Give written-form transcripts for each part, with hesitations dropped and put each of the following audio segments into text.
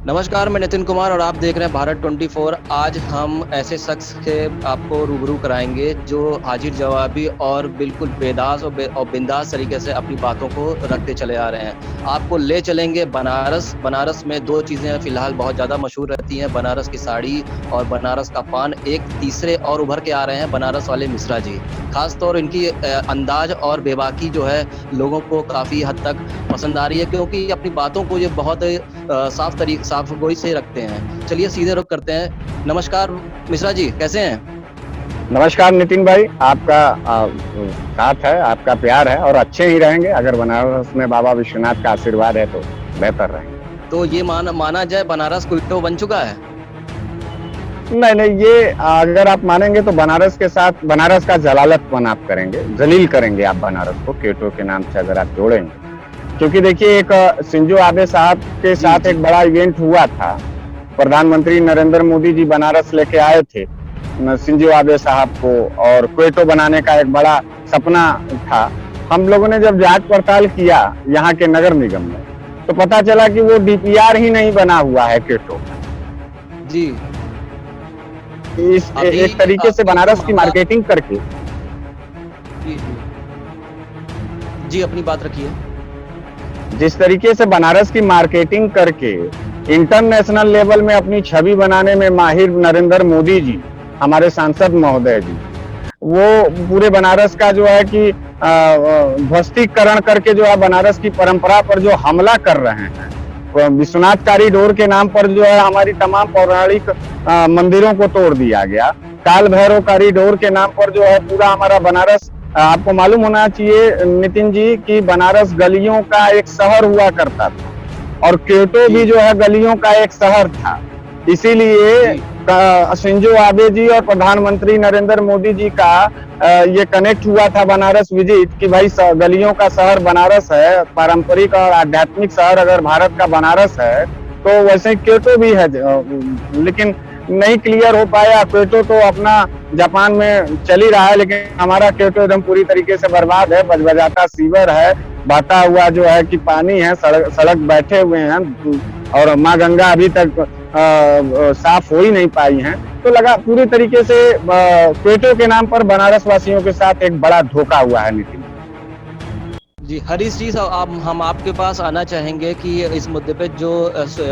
नमस्कार, मैं नितिन कुमार और आप देख रहे हैं भारत 24। आज हम ऐसे शख्स से आपको रूबरू कराएंगे जो हाजिर जवाबी और बिल्कुल बेदास और बिंदास तरीके से अपनी बातों को रखते चले आ रहे हैं। आपको ले चलेंगे बनारस। बनारस में दो चीज़ें फिलहाल बहुत ज़्यादा मशहूर रहती हैं, बनारस की साड़ी और बनारस का पान। एक तीसरे और उभर के आ रहे हैं, बनारस वाले मिश्रा जी। खास तौर इनकी अंदाज और बेबाकी जो है लोगों को काफ़ी हद तक पसंद आ रही है, क्योंकि अपनी बातों को ये बहुत साफ गोई से रखते हैं। चलिए सीधे रुख करते हैं। नमस्कार मिश्रा जी, कैसे हैं? नमस्कार नितिन भाई, आपका साथ है, आपका प्यार है और अच्छे ही रहेंगे। अगर बनारस में बाबा विश्वनाथ का आशीर्वाद है तो बेहतर रहेंगे। तो ये माना जाए बनारस क्विटो बन चुका है? नहीं, ये अगर आप मानेंगे तो बनारस के साथ बनारस का जलालतपन आप करेंगे, जलील करेंगे आप बनारस को क्योटो के नाम से अगर आप जोड़ेंगे। क्योंकि देखिए, एक शिंजो आबे साहब के साथ एक बड़ा इवेंट हुआ था। प्रधानमंत्री नरेंद्र मोदी जी बनारस लेके आए थे शिंजो आबे साहब को, और क्वेटो बनाने का एक बड़ा सपना था। हम लोगों ने जब जांच पड़ताल किया यहाँ के नगर निगम में, तो पता चला कि वो डीपीआर ही नहीं बना हुआ है क्वेटो जी। इस एक तरीके से बनारस की मार्केटिंग करके। जी जी, अपनी बात रखिए। जिस तरीके से बनारस की मार्केटिंग करके इंटरनेशनल लेवल में अपनी छवि बनाने में माहिर नरेंद्र मोदी जी, हमारे सांसद महोदय जी, वो पूरे बनारस का जो है कि ध्वस्तीकरण करके जो है बनारस की परंपरा पर जो हमला कर रहे हैं। विश्वनाथ कॉरिडोर के नाम पर जो है हमारी तमाम पौराणिक मंदिरों को तोड़ दिया गया। काल भैरव कॉरिडोर के नाम पर जो है पूरा हमारा बनारस, आपको मालूम होना चाहिए नितिन जी कि बनारस गलियों का एक शहर हुआ करता था और क्योटो भी जो है गलियों का एक शहर था। इसीलिए शिंजो आबे जी और प्रधानमंत्री नरेंद्र मोदी जी का ये कनेक्ट हुआ था बनारस विजिट कि भाई गलियों का शहर बनारस है, पारंपरिक और आध्यात्मिक शहर अगर भारत का बनारस है तो वैसे क्योटो भी है। लेकिन नहीं क्लियर हो पाया। क्योटो तो अपना जापान में चल ही रहा है, लेकिन हमारा क्योटो एकदम पूरी तरीके से बर्बाद है। बजबजाता सीवर है, बहता हुआ जो है कि पानी है, सड़क बैठे हुए हैं और माँ गंगा अभी तक साफ हो ही नहीं पाई हैं। तो लगा पूरी तरीके से क्योटो के नाम पर बनारस वासियों के साथ एक बड़ा धोखा हुआ है नितिन जी। हरीश जी, हम आपके पास आना चाहेंगे कि इस मुद्दे पे जो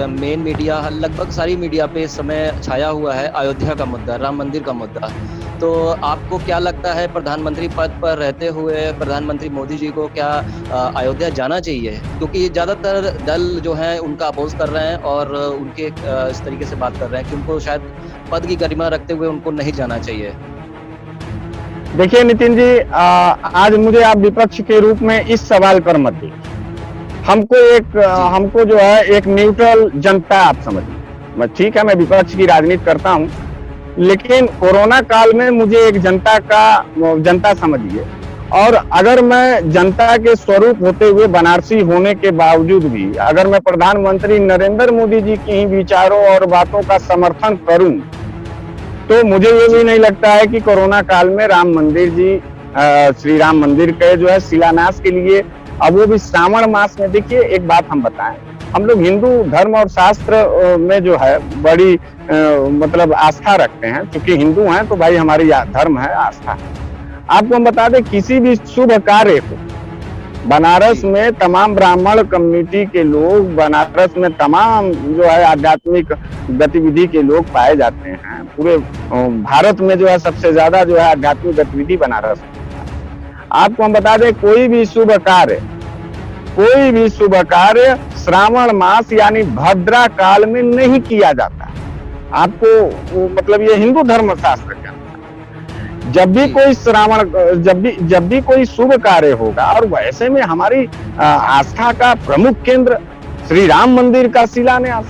मेन मीडिया, लगभग सारी मीडिया पे इस समय छाया हुआ है अयोध्या का मुद्दा, राम मंदिर का मुद्दा। तो आपको क्या लगता है, प्रधानमंत्री पद पर रहते हुए प्रधानमंत्री मोदी जी को क्या अयोध्या जाना चाहिए? क्योंकि ज़्यादातर दल जो हैं उनका अपोज कर रहे हैं और उनके इस तरीके से बात कर रहे हैं कि उनको शायद पद की गरिमा रखते हुए उनको नहीं जाना चाहिए। देखिए नितिन जी, आज मुझे आप विपक्ष के रूप में इस सवाल पर मत दीजिए। हमको जो है एक न्यूट्रल जनता आप समझिए। ठीक है, मैं विपक्ष की राजनीति करता हूं, लेकिन कोरोना काल में मुझे एक जनता समझिए। और अगर मैं जनता के स्वरूप होते हुए बनारसी होने के बावजूद भी अगर मैं प्रधानमंत्री नरेंद्र मोदी जी की ही विचारों और बातों का समर्थन करूं, तो मुझे ये भी नहीं लगता है कि कोरोना काल में राम मंदिर जी, श्री राम मंदिर के जो है शिलान्यास के लिए, अब वो भी श्रावण मास में। देखिए एक बात हम बताएं, हम लोग हिंदू धर्म और शास्त्र में जो है बड़ी मतलब आस्था रखते हैं। क्योंकि हिंदू हैं तो भाई हमारी धर्म है, आस्था है। आपको हम बता दें, किसी भी शुभ कार्य को बनारस में तमाम ब्राह्मण कम्युनिटी के लोग, बनारस में तमाम जो है आध्यात्मिक गतिविधि के लोग पाए जाते हैं। पूरे भारत में जो है सबसे ज्यादा जो है आध्यात्मिक गतिविधि बनारस में। आपको हम बता दें, कोई भी शुभ कार्य श्रावण मास यानी भद्रा काल में नहीं किया जाता। आपको मतलब ये हिंदू धर्म शास्त्र के जब भी कोई शुभ कार्य होगा, और वैसे में हमारी आस्था का प्रमुख केंद्र श्री राम मंदिर का शिलान्यास,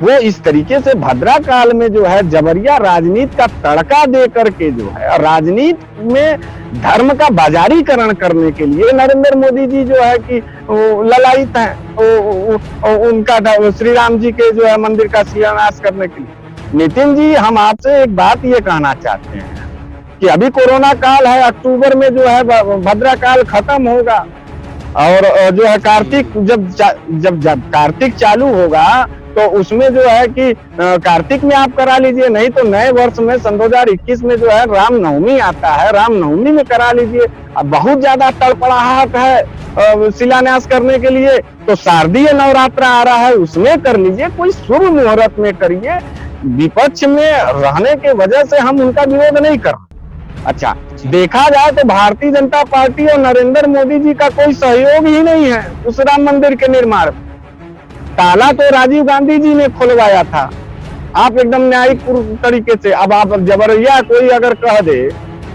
वो इस तरीके से भद्रा काल में जो है जबरिया राजनीति का तड़का दे करके जो है राजनीति में धर्म का बाजारीकरण करने के लिए नरेंद्र मोदी जी जो है कि ललायित हैं उनका श्री राम जी के जो है मंदिर का शिलान्यास करने के लिए। नितिन जी, हम आपसे एक बात ये कहना चाहते हैं कि अभी कोरोना काल है, अक्टूबर में जो है भद्रा काल खत्म होगा और जो है कार्तिक जब कार्तिक चालू होगा तो उसमें जो है कि कार्तिक में आप करा लीजिए, नहीं तो नए वर्ष में सन 2021 में जो है रामनवमी आता है, रामनवमी में करा लीजिए। अब बहुत ज्यादा तड़पड़ाहट है शिलान्यास करने के लिए, तो शारदीय नवरात्र आ रहा है, उसमें कर लीजिए, कोई शुभ मुहूर्त में करिए। विपक्ष में रहने के वजह से हम उनका विरोध नहीं कर रहे। अच्छा, देखा जाए तो भारतीय जनता पार्टी और नरेंद्र मोदी जी का कोई सहयोग ही नहीं है उस राम मंदिर के निर्माण में। ताला तो राजीव गांधी जी ने खुलवाया था, आप एकदम न्यायिक तरीके से। अब आप जबरिया कोई अगर कह दे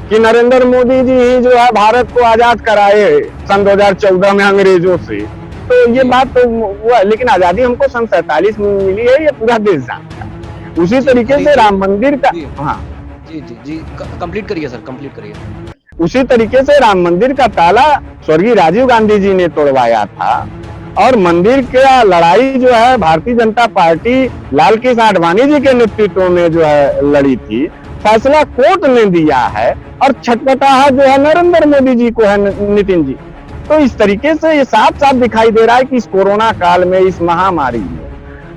कि नरेंद्र मोदी जी ही जो है भारत को आजाद कराए सन 2014 में अंग्रेजों से, तो ये बात तो हुआ, लेकिन आजादी हमको सन 47 में मिली है, ये पूरा देश जानता है। उसी तरीके से राम मंदिर का, हाँ जी जी जी, कंप्लीट करिए सर, कंप्लीट करिए। उसी तरीके से राम मंदिर का ताला स्वर्गीय राजीव गांधी जी ने तोड़वाया था, और मंदिर का लड़ाई जो है भारतीय जनता पार्टी लाल कृष्ण आडवाणी जी के नेतृत्व में जो है लड़ी थी, फैसला कोर्ट ने दिया है, और छटपटाहट जो है नरेंद्र मोदी जी को है, नितिन जी। तो इस तरीके से ये साफ साफ दिखाई दे रहा है कि इस कोरोना काल में, इस महामारी में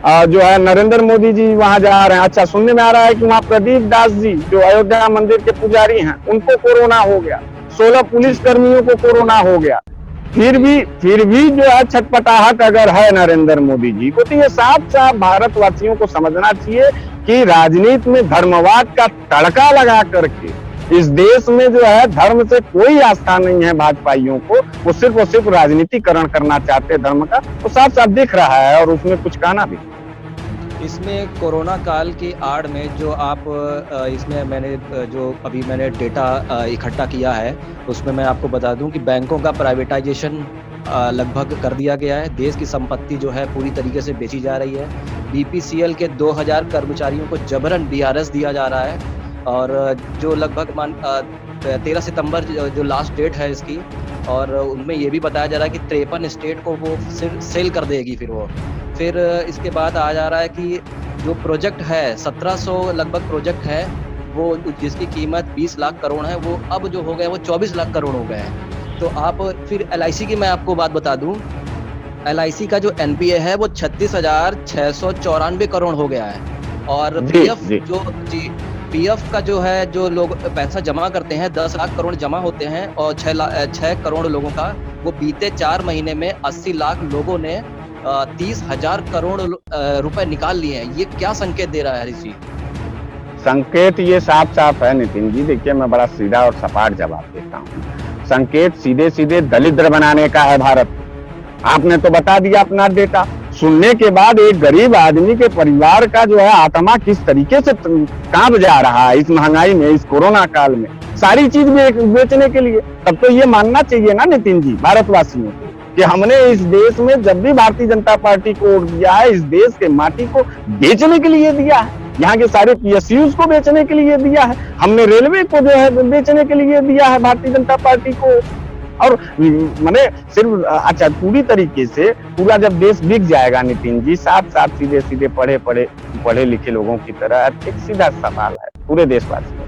जो है नरेंद्र मोदी जी वहां जा रहे हैं। अच्छा, सुनने में आ रहा है कि वहां प्रदीप दास जी जो अयोध्या मंदिर के पुजारी हैं, उनको कोरोना हो गया, 16 पुलिस कर्मियों को कोरोना हो गया। फिर भी जो है छटपटाहट अगर है नरेंद्र मोदी जी को, तो ये साफ साफ भारतवासियों को समझना चाहिए कि राजनीति में धर्मवाद का तड़का लगा करके इस देश में जो है धर्म से कोई आस्था नहीं है भाजपाइयों को, वो सिर्फ राजनीतिकरण करना चाहते हैं धर्म का, तो साफ साफ दिख रहा है, और उसमें कुछ कहना भी। इसमें कोरोना काल की आड़ में जो आप इसमें मैंने जो अभी मैंने डेटा इकट्ठा किया है, उसमें मैं आपको बता दूं कि बैंकों का प्राइवेटाइजेशन लगभग कर दिया गया है। देश की संपत्ति जो है पूरी तरीके से बेची जा रही है। बीपीसीएल के 2000 कर्मचारियों को जबरन बीआरएस दिया जा रहा है, और जो लगभग 13 सितंबर जो लास्ट डेट है इसकी, और उनमें ये भी बताया जा रहा है कि 53 स्टेट को वो सेल कर देगी। फिर इसके बाद आ जा रहा है कि जो प्रोजेक्ट है 1700 लगभग प्रोजेक्ट है, वो जिसकी कीमत 20 लाख करोड़ है, वो अब जो हो गए वो 24 लाख करोड़ हो गए हैं। तो आप फिर एलआईसी की मैं आपको बात बता दूं, एलआईसी का जो एनपीए है वो 36,694 करोड़ हो गया है, और पीएफ का जो है, जो लोग पैसा जमा करते हैं 10 लाख करोड़ जमा होते हैं, और 6 करोड़ लोगों का, वो बीते 4 महीने में 80 लाख लोगों ने 30,000 करोड़ रुपए निकाल लिए हैं। ये क्या संकेत दे रहा है हरीश जी? संकेत ये साफ साफ है नितिन जी, देखिए मैं बड़ा सीधा और सपाट जवाब देता हूँ। संकेत सीधे सीधे दलिद्र बनाने का है भारत। आपने तो बता दिया अपना डेटा, सुनने के बाद एक गरीब आदमी के परिवार का जो है आत्मा किस तरीके से कांप जा रहा है इस महंगाई में, इस कोरोना काल में, सारी चीज बेचने के लिए। तब तो ये मानना चाहिए ना नितिन जी भारतवासियों को कि हमने इस देश में जब भी भारतीय जनता पार्टी को वोट दिया है, इस देश के माटी को बेचने के लिए दिया है, यहाँ के सारे पीएसयूज को बेचने के लिए दिया है, हमने रेलवे को जो है बेचने के लिए दिया है भारतीय जनता पार्टी को। और मैंने सिर्फ, अच्छा, पूरी तरीके से पूरा जब देश बिक जाएगा नितिन जी, साफ साफ सीधे सीधे पढ़े लिखे लोगों की तरह एक सीधा सवाल है पूरे देशवासियों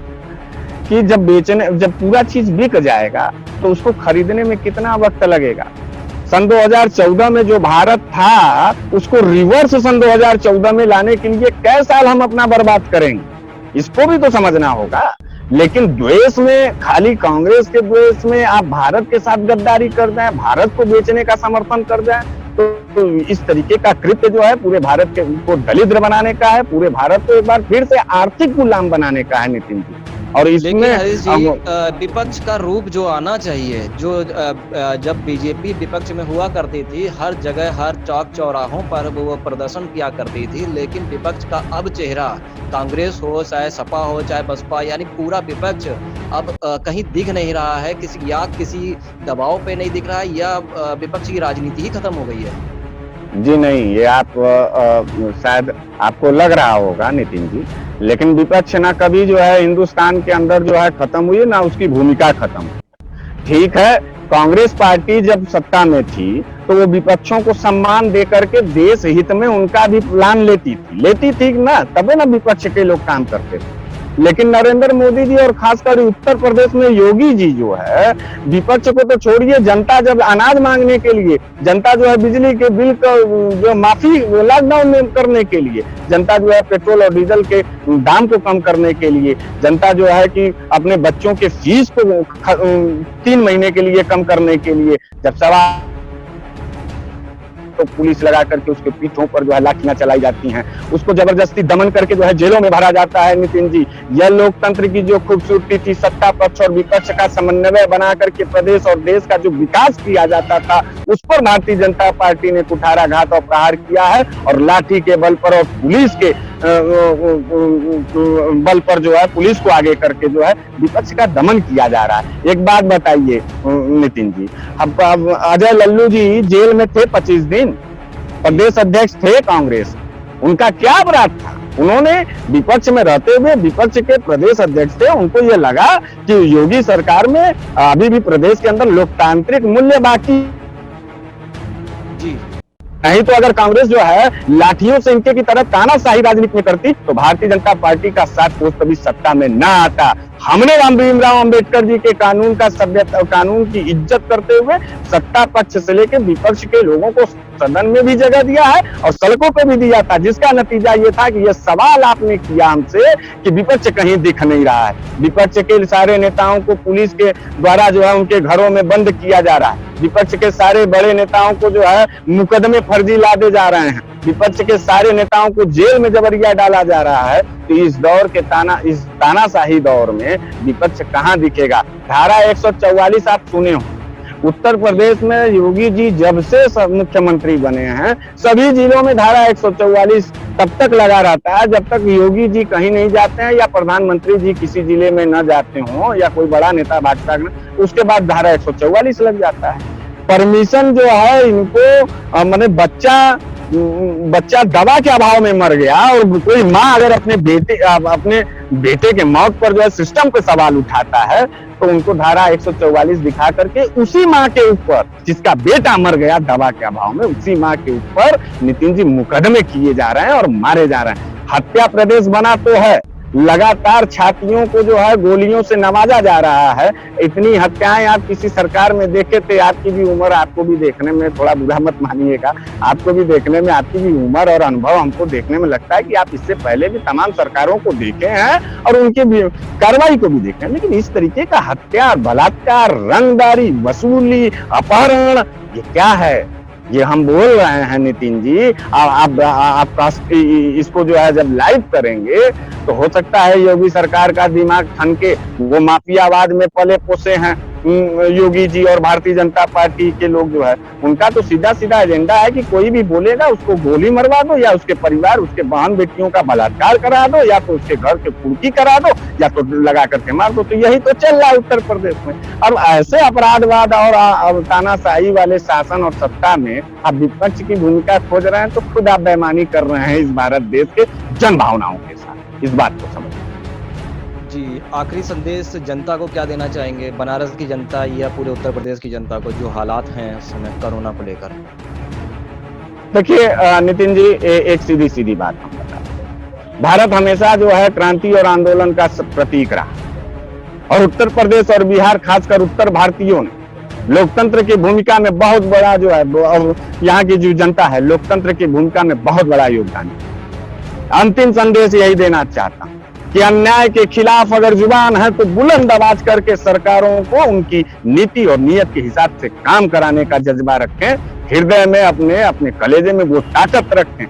कि जब पूरा चीज बिक जाएगा तो उसको खरीदने में कितना वक्त लगेगा। सन 2014 में जो भारत था उसको रिवर्स सन 2014 में लाने के लिए कई साल हम अपना बर्बाद करेंगे, इसको भी तो समझना होगा। लेकिन द्वेष में, खाली कांग्रेस के द्वेष में आप भारत के साथ गद्दारी कर दें, भारत को बेचने का समर्थन कर दें, तो इस तरीके का कृत्य जो है पूरे भारत को दलिद्र बनाने का है, पूरे भारत को एक बार फिर से आर्थिक गुलाम बनाने का है नितिन जी। और इसमें विपक्ष का रूप जो आना चाहिए, जो जब बीजेपी विपक्ष में हुआ करती थी, हर जगह हर चौक चौराहों पर वो प्रदर्शन किया करती थी, लेकिन विपक्ष का अब चेहरा, कांग्रेस हो चाहे सपा हो चाहे बसपा, यानी पूरा विपक्ष अब कहीं दिख नहीं रहा है, किसी दबाव पे नहीं दिख रहा है, या विपक्ष की राजनीति ही खत्म हो गई है। जी नहीं, ये आप शायद आपको लग रहा होगा नितिन जी, लेकिन विपक्ष ना कभी जो है हिंदुस्तान के अंदर जो है खत्म हुई, ना उसकी भूमिका खत्म हुई। ठीक है, कांग्रेस पार्टी जब सत्ता में थी तो वो विपक्षों को सम्मान दे करके देश हित में उनका भी प्लान लेती थी ना, तबे ना विपक्ष के लोग काम करते थे। लेकिन नरेंद्र मोदी जी और खासकर उत्तर प्रदेश में योगी जी जो है, विपक्ष को तो छोड़िए, जनता जब अनाज मांगने के लिए, जनता जो है बिजली के बिल का जो माफी लॉकडाउन में करने के लिए, जनता जो है पेट्रोल और डीजल के दाम को कम करने के लिए, जनता जो है कि अपने बच्चों के फीस को 3 महीने के लिए कम करने के लिए जब सवाल, तो पुलिस लगा करके उसके पीठों पर जो है लाठियां चलाई जाती हैं, उसको जबरदस्ती दमन करके जो है जेलों में भरा जाता है। नितिन जी, यह लोकतंत्र की जो खूबसूरती थी, सत्ता पक्ष और विपक्ष का समन्वय बना करके प्रदेश और देश का जो विकास किया जाता था, उस पर भारतीय जनता पार्टी ने कुठाराघात और प्रहार किया है और लाठी के बल पर और पुलिस के बल पर जो है पुलिस को आगे करके जो है विपक्ष का दमन किया जा रहा है। एक बात बताइए नितिन जी, अब अजय लल्लू जी जेल में थे 25 दिन, प्रदेश अध्यक्ष थे कांग्रेस, उनका क्या अपराध था? उन्होंने विपक्ष में रहते हुए, विपक्ष के प्रदेश अध्यक्ष थे, उनको ये लगा कि योगी सरकार में अभी भी प्रदेश के अंदर लोकतांत्रिक मूल्य बाकी जी, नहीं तो अगर कांग्रेस जो है लाठियों से इनके की तरफ तानाशाही राजनीति में करती तो भारतीय जनता पार्टी का साथ पोस्ट कभी सत्ता में ना आता। हमने भीमराव अंबेडकर जी के कानून का सभ्यता, कानून की इज्जत करते हुए सत्ता पक्ष से लेकर विपक्ष के लोगों को सदन में भी जगह दिया है और सड़कों पे भी दिया था, जिसका नतीजा ये था कि ये सवाल आपने किया हमसे कि विपक्ष कहीं दिख नहीं रहा है। विपक्ष के सारे नेताओं को पुलिस के द्वारा जो है उनके घरों में बंद किया जा रहा है, विपक्ष के सारे बड़े नेताओं को जो है मुकदमे फर्जी लादे जा रहे हैं, विपक्ष के सारे नेताओं को जेल में जबरिया डाला जा रहा है। तो इस दौर के इस तानाशाही दौर में विपक्ष कहां दिखेगा? धारा 144 आप सुने हो, उत्तर प्रदेश में योगी जी जब से मुख्यमंत्री बने हैं सभी जिलों में धारा 144 तब तक लगा रहता है जब तक योगी जी कहीं नहीं जाते हैं या प्रधानमंत्री जी किसी जिले में न जाते हो या कोई बड़ा नेता भाजपा का, उसके बाद धारा 144 लग जाता है। परमिशन जो है इनको मैंने बच्चा दवा के अभाव में मर गया और कोई माँ अगर अपने बेटे के मौत पर जो है सिस्टम पे सवाल उठाता है तो उनको धारा 144 दिखा करके उसी माँ के ऊपर जिसका बेटा मर गया दवा के अभाव में, उसी माँ के ऊपर नितिन जी मुकदमे किए जा रहे हैं और मारे जा रहे हैं। हत्या प्रदेश बना तो है, लगातार छातियों को जो है गोलियों से नवाजा जा रहा है। इतनी हत्याएं आप किसी सरकार में देखे थे? आपकी भी उम्र, आपको भी देखने में, थोड़ा बुरा मत मानिएगा, आपको भी देखने में, आपकी भी उम्र और अनुभव हमको देखने में लगता है कि आप इससे पहले भी तमाम सरकारों को देखे हैं और उनकी भी कार्रवाई को भी देखे हैं, लेकिन इस तरीके का हत्या, बलात्कार, रंगदारी, वसूली, अपहरण, ये क्या है? ये हम बोल रहे हैं नितिन जी। आप इसको जो है जब लाइव करेंगे तो हो सकता है योगी सरकार का दिमाग ठन के, वो माफियावाद में पले पोसे हैं योगी जी और भारतीय जनता पार्टी के लोग जो है, उनका तो सीधा सीधा एजेंडा है कि कोई भी बोलेगा उसको गोली मरवा दो या उसके परिवार, उसके बहन बेटियों का बलात्कार करा दो या तो उसके घर से कुर्की करा दो या तो लगा करके मार दो। तो यही तो चल रहा है उत्तर प्रदेश में। अब ऐसे अपराधवाद और तानाशाही वाले शासन और सत्ता में आप विपक्ष की भूमिका खोज रहे हैं तो खुद आप बेईमानी कर रहे हैं इस भारत देश के जन भावनाओं के साथ। इस बात को समझ जी, आखिरी संदेश जनता को क्या देना चाहेंगे, बनारस की जनता या पूरे उत्तर प्रदेश की जनता को, जो हालात हैं इस समय कोरोना को लेकर? देखिए नितिन जी, एक सीधी सीधी बात हम बताते हैं, भारत हमेशा जो है क्रांति और आंदोलन का प्रतीक रहा और उत्तर प्रदेश और बिहार, खासकर उत्तर भारतीयों ने लोकतंत्र की भूमिका में बहुत बड़ा जो है, यहाँ की जो जनता है लोकतंत्र की भूमिका में बहुत बड़ा योगदान है। अंतिम संदेश यही देना चाहता हूँ कि अन्याय के खिलाफ अगर जुबान है तो बुलंद आवाज करके सरकारों को उनकी नीति और नीयत के हिसाब से काम कराने का जज्बा रखें, हृदय में अपने कलेजे में वो ताकत रखें।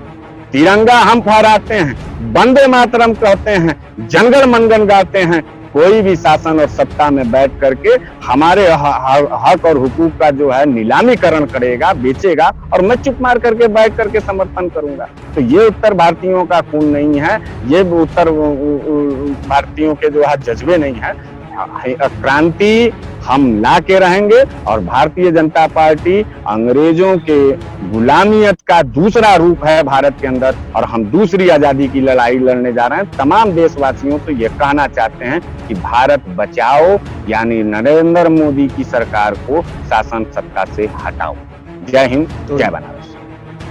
तिरंगा हम फहराते हैं, वंदे मातरम कहते हैं, जनगण मनगण गाते हैं, कोई भी शासन और सत्ता में बैठ करके हमारे हक और हुकूक का जो है नीलामीकरण करेगा, बेचेगा और मैं चुप मार करके बैठ करके समर्थन करूंगा, तो ये उत्तर भारतीयों का खून नहीं है, ये उत्तर भारतीयों के जो है जज्बे नहीं है। क्रांति हम ला के रहेंगे और भारतीय जनता पार्टी अंग्रेजों के गुलामियत का दूसरा रूप है भारत के अंदर और हम दूसरी आजादी की लड़ाई लड़ने जा रहे हैं। तमाम देशवासियों को ये कहना चाहते हैं कि भारत बचाओ, यानी नरेंद्र मोदी की सरकार को शासन सत्ता से हटाओ। जय हिंद, जय बनारस।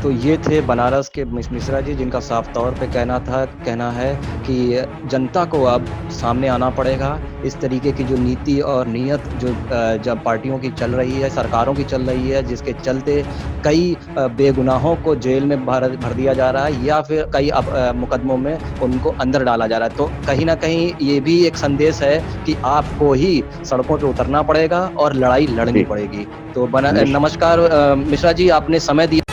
तो ये थे बनारस के मिश्रा जी, जिनका साफ तौर पे कहना है कि जनता को अब सामने आना पड़ेगा। इस तरीके की जो नीति और नीयत जो जब पार्टियों की चल रही है, सरकारों की चल रही है, जिसके चलते कई बेगुनाहों को जेल में भर दिया जा रहा है या फिर कई मुकदमों में उनको अंदर डाला जा रहा है, तो कहीं ना कहीं ये भी एक संदेश है कि आपको ही सड़कों पे उतरना पड़ेगा और लड़ाई लड़नी पड़ेगी। तो नमस्कार मिश्रा जी, आपने समय दिया।